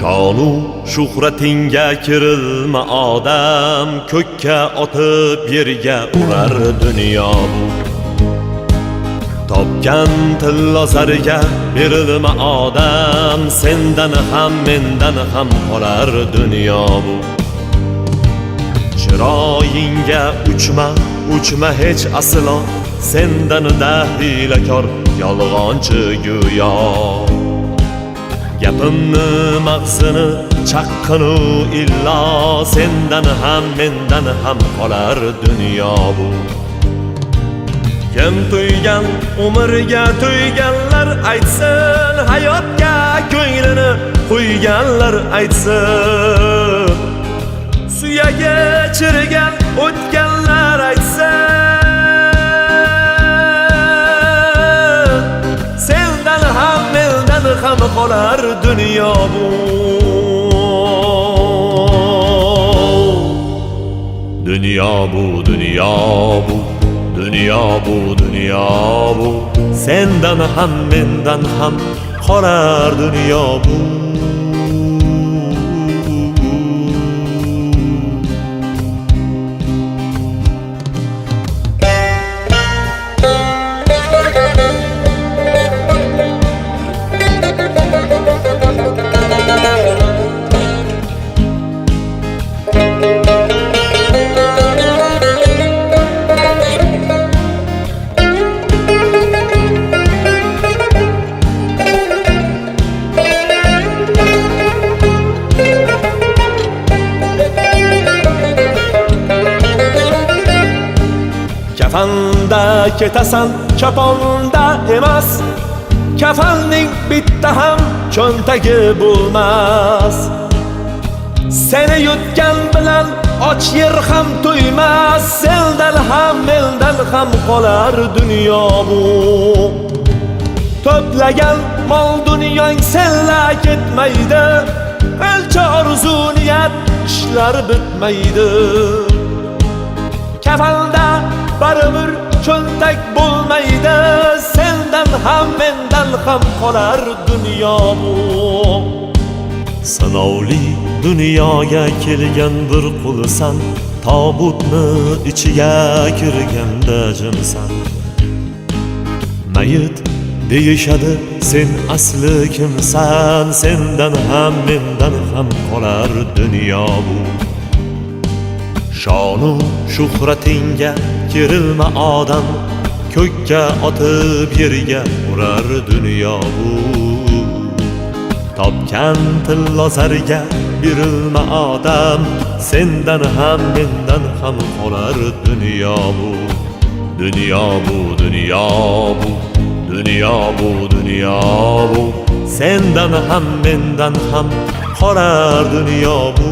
Shonu shuhratingga kirilma odam, ko'kka otib yerga urar dunyo bu. Topgan tilla zarga berilma odam, sendan ham mendan ham qolar dunyo bu. Chiroyingga uchma hech aslo, sendan dahlakor yolg'onchi go'yo. Gapimni mag'zini chaqqinu illo, sendan ham mendan ham qolar dunyo bu. Kim to'ygan umrga to'yganlar aytsin, hayotga ko'nglini qo'yganlar aytsin. Suyagi chirigan o'tganlar aytsin, sendan ham mendan ham qolar dunyo bu. Dunyo bu, dunyo bu, dunyo bu, dunyo bu, sendan ham mendan ham qolar dunyo bu. Kafanda ketasan, kaponda emas. Kafanning bitta ham cho'ntagi bo'lmas. Seni yutgan bilan och yer ham to'ymas. Sendan ham mendan ham qolar dunyo bu. To'plagan mol dunyong senla ketmaydi. Elcha orzu niyat ishlar bitmaydi. Kafanda baribir cho'ntak bo'lmaydi. Sendan ham mendan ham qolar dunyo bu. Sinovli dunyoga kelgan bir qulsan, tobutni ichiga kirganda jimsan. Mayit deyishadi, sen asli kimsan? Sendan ham mendan ham qolar dunyo bu. Shonu shuhratingga kirilma odam, ko'kka otib yerga urar dunyo bu. Topgan tilla zarga berilma odam, sendan ham mendan ham qolar dunyo bu. Dunyo bu, dunyo bu, dunyo bu, dunyo bu, sendan ham mendan ham qolar dunyo bu.